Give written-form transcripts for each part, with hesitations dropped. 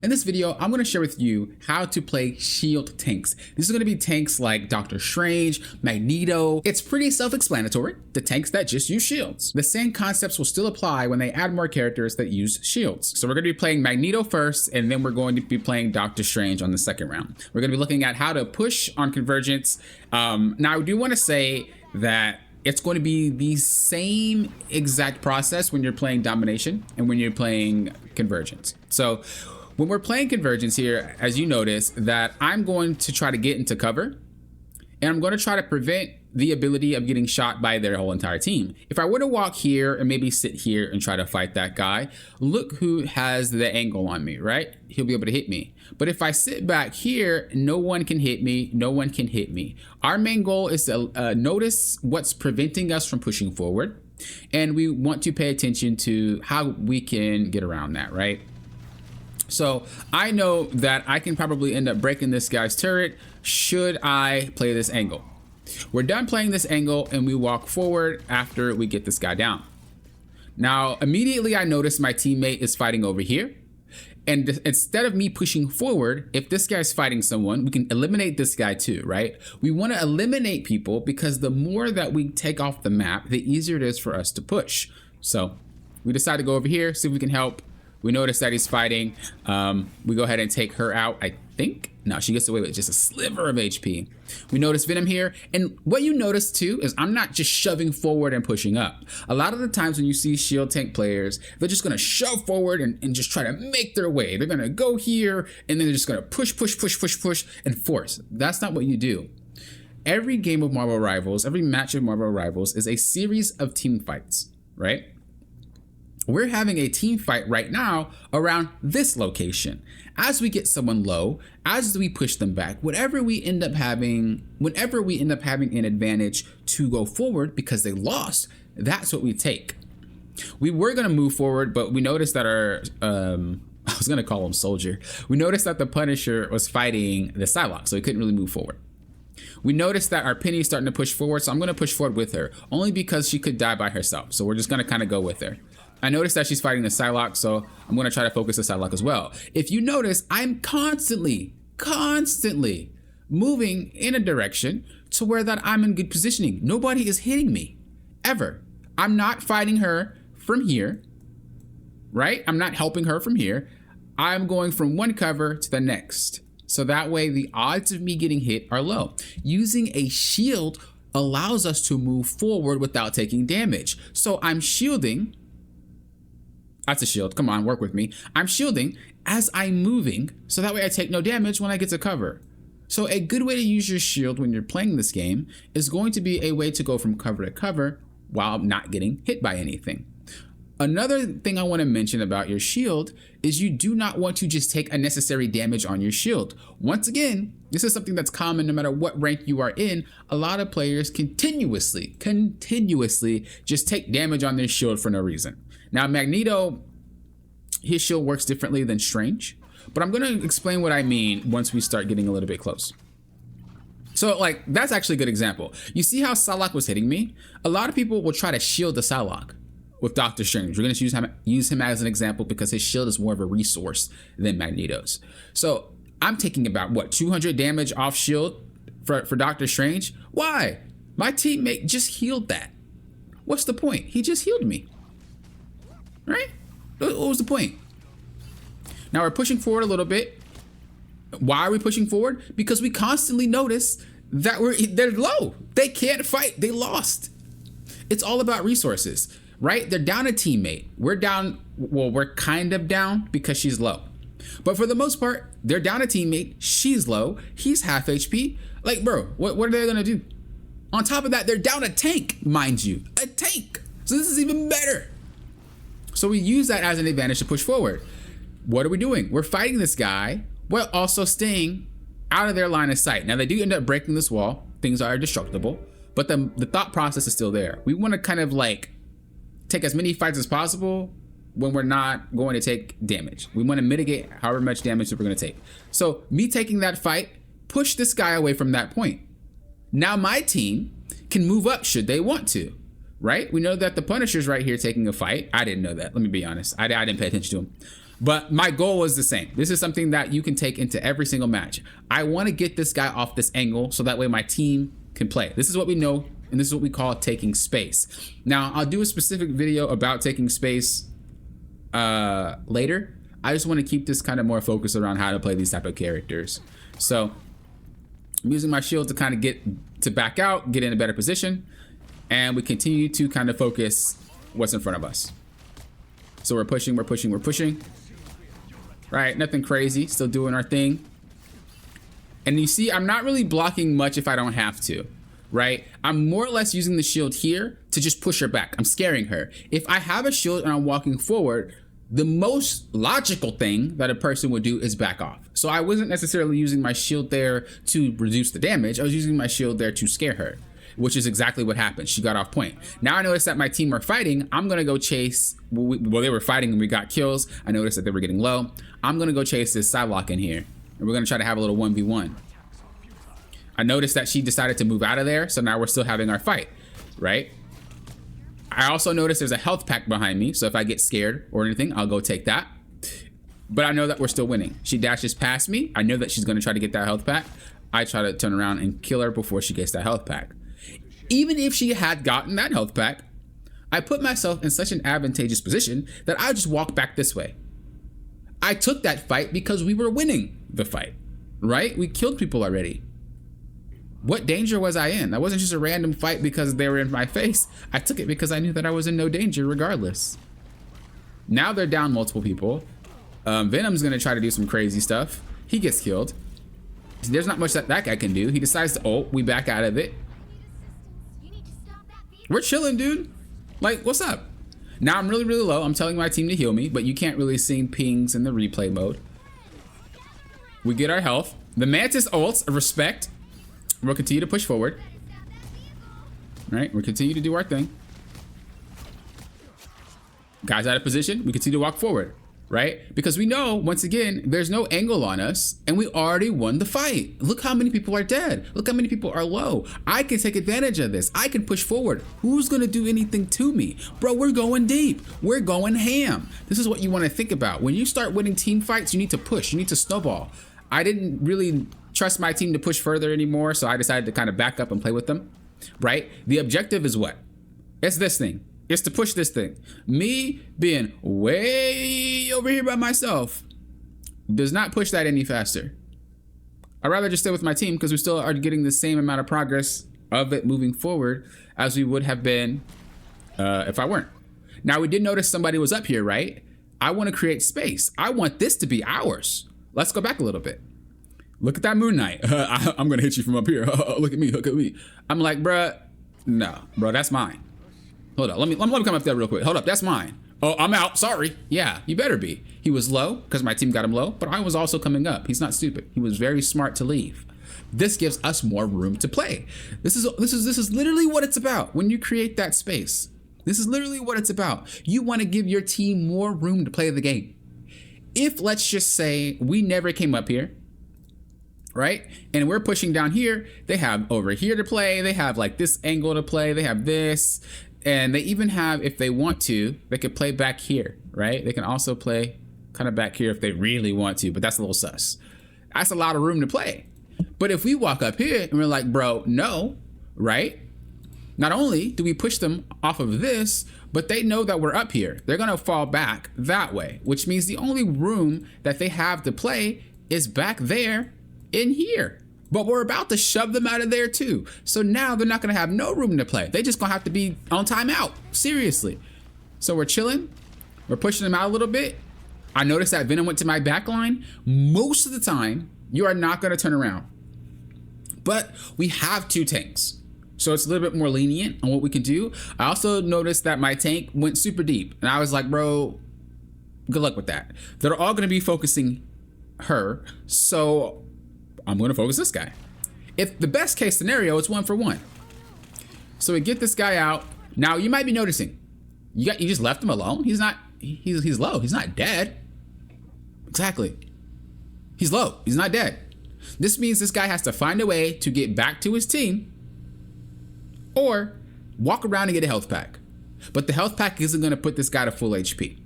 In this video, I'm going to share with you how to play shield tanks. These are going to be tanks like Doctor Strange, Magneto. It's pretty self-explanatory, the tanks that just use shields. The same concepts will still apply when they add more characters that use shields. So we're going to be playing Magneto first, and then we're going to be playing Doctor Strange on the second round. We're going to be looking at how to push on convergence. Now, I do want to say that it's going to be the same exact process when you're playing domination and when you're playing convergence. So when we're playing convergence here, as you notice, that I'm going to try to get into cover, and I'm going to try to prevent the ability of getting shot by their whole entire team. If I were to walk here and maybe sit here and try to fight that guy, look who has the angle on me, right? He'll be able to hit me. But if I sit back here, no one can hit me, no one can hit me. Our main goal is to notice what's preventing us from pushing forward, and we want to pay attention to how we can get around that, right? So I know that I can probably end up breaking this guy's turret should I play this angle. We're done playing this angle and we walk forward after we get this guy down. Now, immediately I notice my teammate is fighting over here. And instead of me pushing forward, if this guy's fighting someone, we can eliminate this guy too, right? We want to eliminate people because the more that we take off the map, the easier it is for us to push. So we decide to go over here, see if we can help. We notice that he's fighting. We go ahead and take her out, I think. No, she gets away with just a sliver of HP. We notice Venom here. And what you notice too is I'm not just shoving forward and pushing up. A lot of the times when you see shield tank players, they're just gonna shove forward and just try to make their way. They're gonna go here and then they're just gonna push, and force. That's not what you do. Every game of Marvel Rivals, every match of Marvel Rivals is a series of team fights, right? We're having a team fight right now around this location. As we get someone low, as we push them back, whenever we end up having an advantage to go forward because they lost, that's what we take. We were gonna move forward, but we noticed that our, I was gonna call him Soldier. We noticed that the Punisher was fighting the Psylocke, so we couldn't really move forward. We noticed that our Penny's starting to push forward, so I'm gonna push forward with her, only because she could die by herself. So we're just gonna kind of go with her. I noticed that she's fighting the Psylocke, so I'm gonna try to focus the Psylocke as well. If you notice, I'm constantly moving in a direction to where that I'm in good positioning. Nobody is hitting me, ever. I'm not fighting her from here, right? I'm not helping her from here. I'm going from one cover to the next. So that way the odds of me getting hit are low. Using a shield allows us to move forward without taking damage. So I'm shielding. That's a shield. Come on, work with me. I'm shielding as I'm moving, so that way I take no damage when I get to cover. So a good way to use your shield when you're playing this game is going to be a way to go from cover to cover while not getting hit by anything. Another thing I want to mention about your shield is you do not want to just take unnecessary damage on your shield. Once again, this is something that's common no matter what rank you are in. A lot of players continuously just take damage on their shield for no reason. Now, Magneto, his shield works differently than Strange, but I'm going to explain what I mean once we start getting a little bit close. So, like, that's actually a good example. You see how Psylocke was hitting me? A lot of people will try to shield the Psylocke with Doctor Strange. We're going to use him as an example because his shield is more of a resource than Magneto's. So, I'm taking about, what, 200 damage off shield for Doctor Strange? Why? My teammate just healed that. What's the point? He just healed me. Right? What was the point? Now we're pushing forward a little bit. Why are we pushing forward? Because we constantly notice that they're low. They can't fight. They lost. It's all about resources, right? They're down a teammate. We're down. Well, we're kind of down because she's low. But for the most part, they're down a teammate. She's low. He's half HP. Like, bro, what are they gonna do? On top of that, they're down a tank, mind you. A tank. So this is even better. So we use that as an advantage to push forward. What are we doing? We're fighting this guy while also staying out of their line of sight. Now they do end up breaking this wall. Things are destructible, but the thought process is still there. We want to kind of like take as many fights as possible when we're not going to take damage. We want to mitigate however much damage that we're going to take. So me taking that fight, push this guy away from that point. Now my team can move up should they want to. Right? We know that the Punisher's right here taking a fight. I didn't know that. Let me be honest. I didn't pay attention to him. But my goal was the same. This is something that you can take into every single match. I want to get this guy off this angle so that way my team can play. This is what we know, and this is what we call taking space. Now, I'll do a specific video about taking space later. I just want to keep this kind of more focused around how to play these type of characters. So I'm using my shield to kind of get to back out, get in a better position, and we continue to kind of focus what's in front of us. So we're pushing, we're pushing, we're pushing. Right, nothing crazy, still doing our thing. And you see, I'm not really blocking much if I don't have to, right? I'm more or less using the shield here to just push her back. I'm scaring her. If I have a shield and I'm walking forward, the most logical thing that a person would do is back off. So I wasn't necessarily using my shield there to reduce the damage. I was using my shield there to scare her, which is exactly what happened. She got off point. Now I noticed that my team are fighting. I'm gonna go chase, well, they were fighting and we got kills. I noticed that they were getting low. I'm gonna go chase this Psylocke in here, and we're gonna try to have a little 1v1. I noticed that she decided to move out of there, so now we're still having our fight, right? I also noticed there's a health pack behind me, so if I get scared or anything, I'll go take that. But I know that we're still winning. She dashes past me. I know that she's gonna try to get that health pack. I try to turn around and kill her before she gets that health pack. Even if she had gotten that health pack, I put myself in such an advantageous position that I just walk back this way. I took that fight because we were winning the fight, right? We killed people already. What danger was I in? That wasn't just a random fight because they were in my face. I took it because I knew that I was in no danger regardless. Now they're down multiple people. Venom's gonna try to do some crazy stuff. He gets killed. There's not much that that guy can do. He decides to ult. We back out of it. We're chilling, dude. Like, what's up? Now I'm really, really low. I'm telling my team to heal me, but you can't really see pings in the replay mode. We get our health. The Mantis ults, respect. We'll continue to push forward. Right, we'll continue to do our thing. Guys out of position, we continue to walk forward. Right? Because we know, once again, there's no angle on us, and we already won the fight. Look how many people are dead. Look how many people are low. I can take advantage of this. I can push forward. Who's gonna do anything to me? Bro, we're going deep. We're going ham. This is what you wanna think about. When you start winning team fights, you need to push. You need to snowball. I didn't really trust my team to push further anymore, so I decided to kind of back up and play with them, right? The objective is what? It's this thing. It's to push this thing. Me being way over here by myself does not push that any faster. I'd rather just stay with my team because we still are getting the same amount of progress of it moving forward as we would have been if I weren't. Now, we did notice somebody was up here, right? I want to create space. I want this to be ours. Let's go back a little bit. Look at that Moon Knight. I'm going to hit you from up here. Look at me. Look at me. I'm like, bruh, no, bro, that's mine. Hold up, let me come up there real quick. Hold up, that's mine. Oh, I'm out, sorry. Yeah, you better be. He was low, because my team got him low, but I was also coming up. He's not stupid. He was very smart to leave. This gives us more room to play. This is literally what it's about when you create that space. This is literally what it's about. You want to give your team more room to play the game. If, let's just say, we never came up here, right? And we're pushing down here, they have over here to play, they have like this angle to play, they have this, and they even have, if they want to, they could play back here, right? They can also play kind of back here if they really want to, but that's a little sus. That's a lot of room to play. But if we walk up here and we're like, bro, no, right? Not only do we push them off of this, but they know that we're up here. They're gonna fall back that way, which means the only room that they have to play is back there in here. But we're about to shove them out of there too. So now they're not gonna have no room to play. They just gonna have to be on timeout, seriously. So we're chilling, we're pushing them out a little bit. I noticed that Venom went to my back line. Most of the time, you are not gonna turn around. But we have two tanks, so it's a little bit more lenient on what we can do. I also noticed that my tank went super deep, and I was like, bro, good luck with that. They're all gonna be focusing her, so I'm gonna focus this guy. If the best case scenario, it's 1-for-1. So we get this guy out. Now you might be noticing, you just left him alone. He's low. He's not dead. Exactly. He's low. He's not dead. This means this guy has to find a way to get back to his team or walk around and get a health pack. But the health pack isn't gonna put this guy to full HP.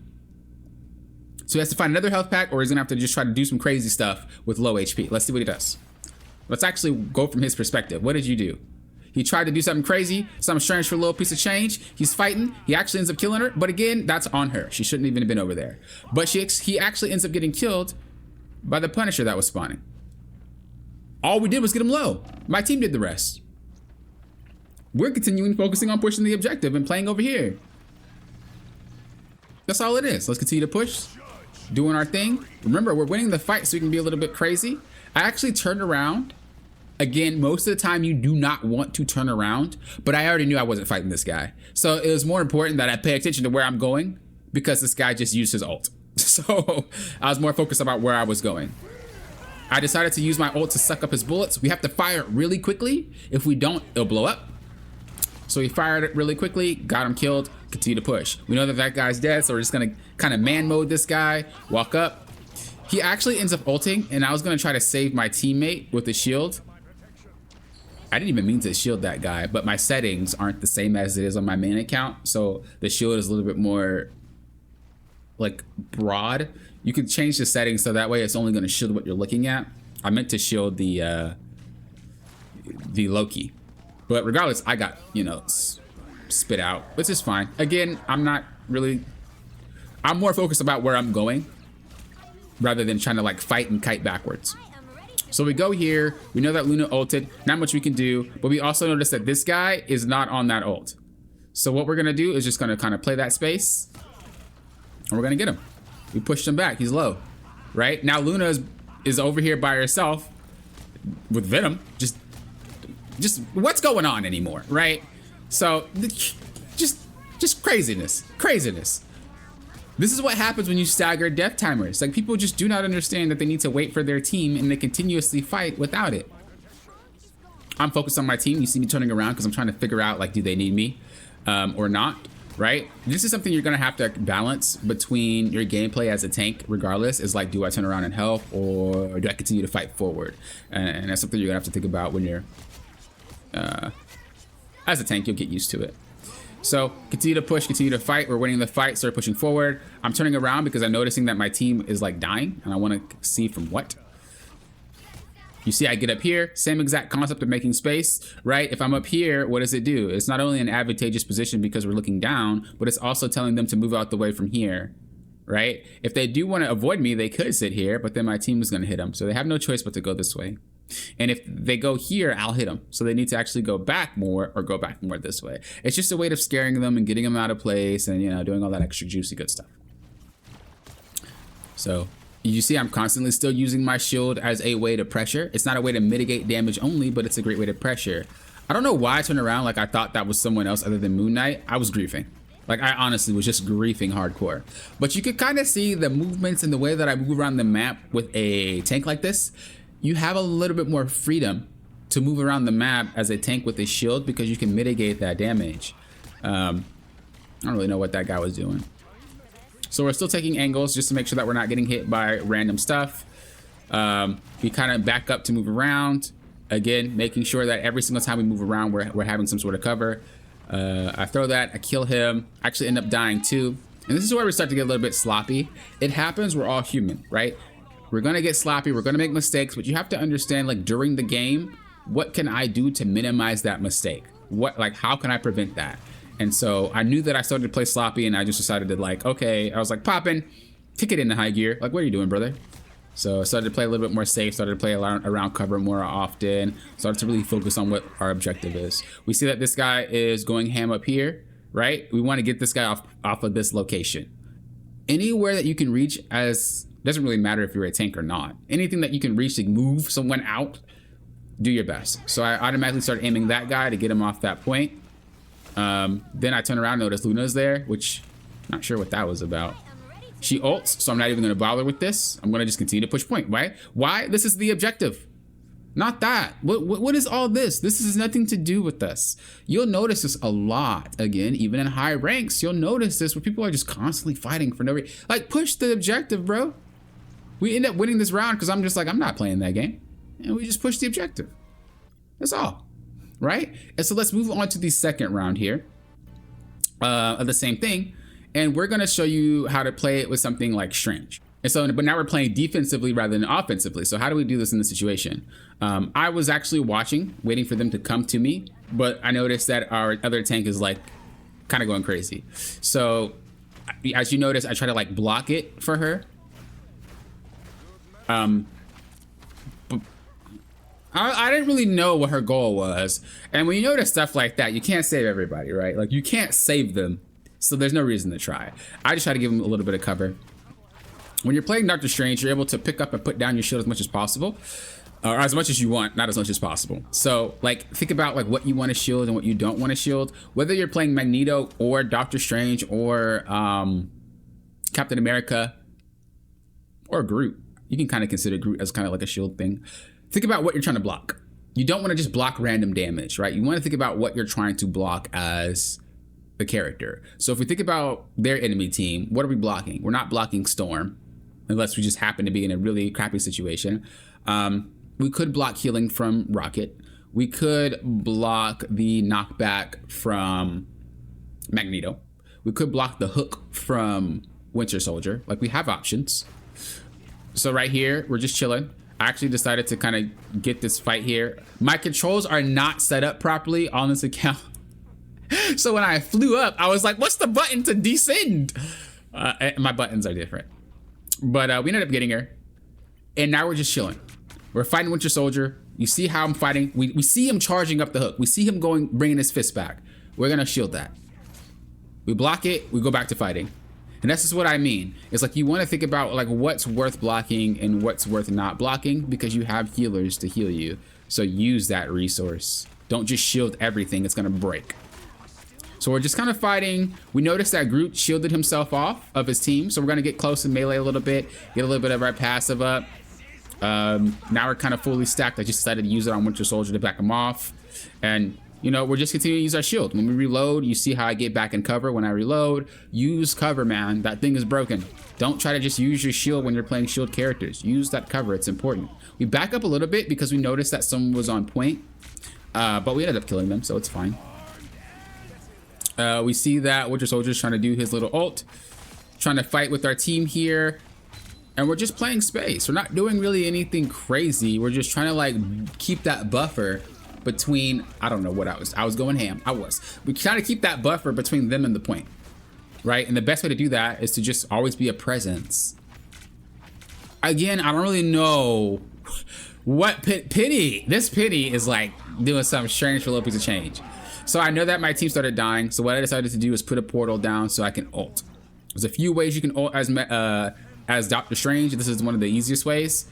So he has to find another health pack, or he's gonna have to just try to do some crazy stuff with low HP. Let's see what he does. Let's actually go from his perspective. What did you do? He tried to do something crazy, something strange for a little piece of change. He's fighting. He actually ends up killing her. But again, that's on her. She shouldn't even have been over there. But he actually ends up getting killed by the Punisher that was spawning. All we did was get him low. My team did the rest. We're continuing focusing on pushing the objective and playing over here. That's all it is. Let's continue to push, doing our thing. Remember, we're winning the fight, so we can be a little bit crazy. I actually turned around. Again, most of the time you do not want to turn around, but I already knew I wasn't fighting this guy. So it was more important that I pay attention to where I'm going because this guy just used his ult. So I was more focused about where I was going. I decided to use my ult to suck up his bullets. We have to fire it really quickly. If we don't, it'll blow up. So he fired it really quickly, got him killed, continue to push. We know that that guy's dead, so we're just gonna kind of man mode this guy, walk up. He actually ends up ulting, and I was gonna try to save my teammate with the shield. I didn't even mean to shield that guy, but my settings aren't the same as it is on my main account. So the shield is a little bit more like broad. You can change the settings so that way it's only gonna shield what you're looking at. I meant to shield the Loki. But regardless, I got, you know, spit out, which is fine. Again, I'm more focused about where I'm going rather than trying to like fight and kite backwards. So we go here, we know that Luna ulted, not much we can do, but we also notice that this guy is not on that ult. So what we're gonna do is just gonna kind of play that space and we're gonna get him. We pushed him back, he's low, right? Now Luna is over here by herself with Venom, just what's going on anymore, right? So just craziness. This is what happens when you stagger death timers. Like, people just do not understand that they need to wait for their team and they continuously fight without it. I'm focused on my team. You see me turning around because I'm trying to figure out, like, do they need me or not, right? This is something you're gonna have to balance between your gameplay as a tank regardless. Is like, do I turn around and help or do I continue to fight forward? And that's something you're gonna have to think about when you're as a tank. You'll get used to it. So continue to push, continue to fight. We're winning the fight, start pushing forward. I'm turning around because I'm noticing that my team is like dying and I want to see from what. You see I get up here, same exact concept of making space, right? If I'm up here, what does it do? It's not only an advantageous position because we're looking down, but it's also telling them to move out the way from here, right? If they do want to avoid me, they could sit here, but then my team is going to hit them. So they have no choice but to go this way. And if they go here, I'll hit them. So they need to actually go back more or go back more this way. It's just a way of scaring them and getting them out of place and, you know, doing all that extra juicy good stuff. So you see I'm constantly still using my shield as a way to pressure. It's not a way to mitigate damage only, but it's a great way to pressure. I don't know why I turned around like I thought that was someone else other than Moon Knight. I was griefing. Like, I honestly was just griefing hardcore. But you could kind of see the movements and the way that I move around the map with a tank like this. You have a little bit more freedom to move around the map as a tank with a shield because you can mitigate that damage. I don't really know what that guy was doing. So we're still taking angles just to make sure that we're not getting hit by random stuff. We kind of back up to move around. Again, making sure that every single time we move around, we're having some sort of cover. I throw that, I kill him, actually end up dying too. And this is where we start to get a little bit sloppy. It happens, we're all human, right? We're gonna get sloppy, we're gonna make mistakes, but you have to understand, like, during the game, what can I do to minimize that mistake? How can I prevent that? And so I knew that I started to play sloppy and I just decided to, like, okay, I was like, popping, kick it into high gear. Like, what are you doing, brother? So I started to play a little bit more safe, started to play around cover more often, started to really focus on what our objective is. We see that this guy is going ham up here, right? We want to get this guy off of this location. Anywhere that you can reach, doesn't really matter if you're a tank or not. Anything that you can reach to move someone out, do your best. So I automatically start aiming that guy to get him off that point. Then I turn around and notice Luna's there, which I'm not sure what that was about. She ults, so I'm not even going to bother with this. I'm going to just continue to push point. Why? This is the objective. Not that. What is all this? This has nothing to do with us. You'll notice this a lot. Again, even in high ranks, you'll notice this where people are just constantly fighting for no reason. Like, push the objective, bro. We end up winning this round because I'm just like, I'm not playing that game. And we just push the objective. That's all. Right? And so let's move on to the second round here of the same thing. and we're gonna show you how to play it with something like Strange. And so, but now we're playing defensively rather than offensively. So how do we do this in this situation? I was actually watching, waiting for them to come to me, but I noticed that our other tank is like kind of going crazy. So as you notice, I try to like block it for her. I didn't really know what her goal was. And when you notice stuff like that, you can't save everybody, right? Like you can't save them. So there's no reason to try. I just try to give them a little bit of cover. When you're playing Doctor Strange, you're able to pick up and put down your shield as much as possible. Or as much as you want, not as much as possible. So like think about like what you want to shield and what you don't want to shield. Whether you're playing Magneto or Doctor Strange or Captain America or Groot. You can kind of consider Groot as kind of like a shield thing. Think about what you're trying to block. You don't want to just block random damage, right? You want to think about what you're trying to block as the character. So if we think about their enemy team, what are we blocking? We're not blocking Storm, unless we just happen to be in a really crappy situation. We could block healing from Rocket. We could block the knockback from Magneto. We could block the hook from Winter Soldier. Like we have options. So right here, we're just chilling. I actually decided to kind of get this fight here. My controls are not set up properly on this account. So when I flew up, I was like, what's the button to descend? My buttons are different. But we ended up getting her. And now we're just chilling. We're fighting Winter Soldier. You see how I'm fighting. We see him charging up the hook. We see him bringing his fist back. We're going to shield that. We block it. We go back to fighting. And that's just what I mean. It's like you want to think about like what's worth blocking and what's worth not blocking, because you have healers to heal you. So use that resource. Don't just shield everything. It's going to break. So we're just kind of fighting. We noticed that Groot shielded himself off of his team. So we're going to get close and melee a little bit, get a little bit of our passive up. Now we're kind of fully stacked. I just decided to use it on Winter Soldier to back him off. And you know, we're just continuing to use our shield. When we reload, you see how I get back in cover. When I reload, use cover, man. That thing is broken. Don't try to just use your shield when you're playing shield characters. Use that cover. It's important. We back up a little bit because we noticed that someone was on point. But we ended up killing them, so it's fine. We see that Winter Soldier's trying to do his little ult. Trying to fight with our team here. And we're just playing space. We're not doing really anything crazy. We're just trying to like keep that buffer between, I don't know what I was going ham. We try to keep that buffer between them and the point, right? And the best way to do that is to just always be a presence. Again, I don't really know what pity. This pity is like doing something strange for a little piece of change. So I know that my team started dying. So what I decided to do is put a portal down so I can ult. There's a few ways you can ult as Doctor Strange. This is one of the easiest ways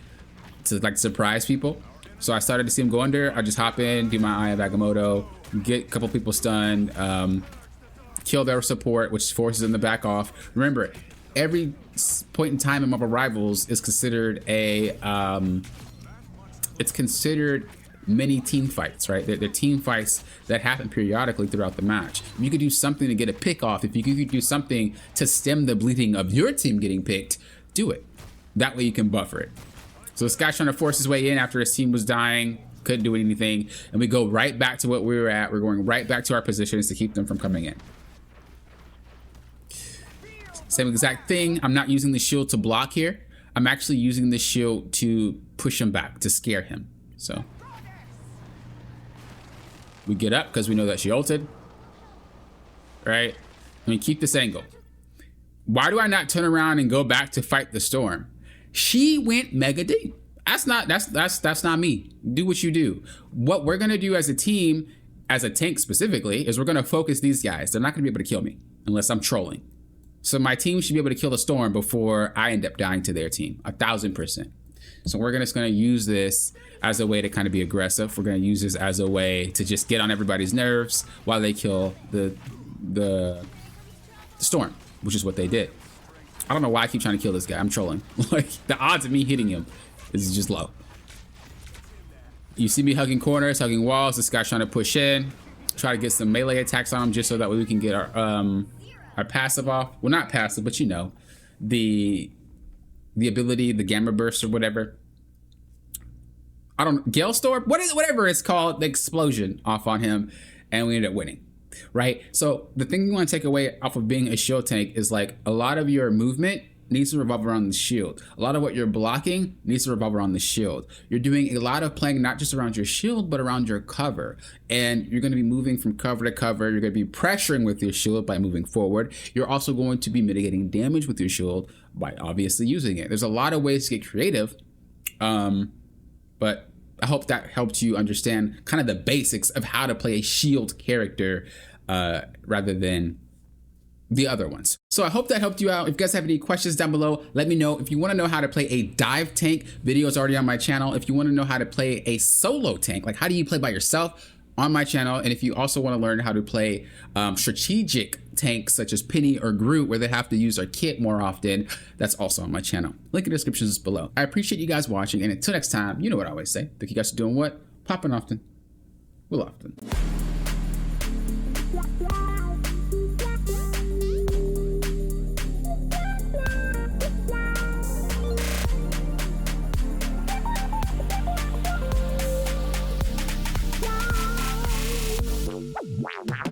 to like surprise people. So I started to see him go under. I just hop in, do my Eye of Agamotto, get a couple people stunned, kill their support, which forces them to back off. Remember, every point in time in Marvel Rivals is considered a, it's considered mini team fights, right? They're team fights that happen periodically throughout the match. If you could do something to get a pick off, if you could do something to stem the bleeding of your team getting picked, do it. That way you can buffer it. So this guy's trying to force his way in after his team was dying, couldn't do anything, and we go right back to what we were at. We're going right back to our positions to keep them from coming in. Same exact thing. I'm not using the shield to block here. I'm actually using the shield to push him back, to scare him. So we get up because we know that she ulted, right? I mean, keep this angle. Why do I not turn around and go back to fight the storm? She went mega deep. That's not me. Do what you do. What we're gonna do as a team, as a tank specifically, is we're gonna focus these guys. They're not gonna be able to kill me unless I'm trolling. So my team should be able to kill the storm before I end up dying to their team, 1000%. So we're just gonna use this as a way to kind of be aggressive. We're gonna use this as a way to just get on everybody's nerves while they kill the storm, which is what they did. I don't know why I keep trying to kill this guy. I'm trolling. Like, the odds of me hitting him is just low. You see me hugging corners, hugging walls. This guy's trying to push in, try to get some melee attacks on him just so that way we can get our passive off. Well, not passive, but you know, the ability, the gamma burst or whatever. I don't know, Gale Storm? Whatever it's called, the explosion off on him, and we ended up winning. right? So the thing you want to take away off of being a shield tank is like a lot of your movement needs to revolve around the shield. A lot of what you're blocking needs to revolve around the shield. You're doing a lot of playing not just around your shield, but around your cover. And you're going to be moving from cover to cover. You're going to be pressuring with your shield by moving forward. You're also going to be mitigating damage with your shield by obviously using it. There's a lot of ways to get creative, but I hope that helped you understand kind of the basics of how to play a shield character rather than the other ones. So I hope that helped you out. If you guys have any questions down below, let me know. If you want to know how to play a dive tank, video is already on my channel. If you want to know how to play a solo tank, like how do you play by yourself, on my channel. And if you also want to learn how to play strategic tanks such as Penny or Groot, where they have to use their kit more often, that's also on my channel. Link in the description is below. I appreciate you guys watching, and until next time, you know what I always say. Think you guys are doing what? Popping often. Will often.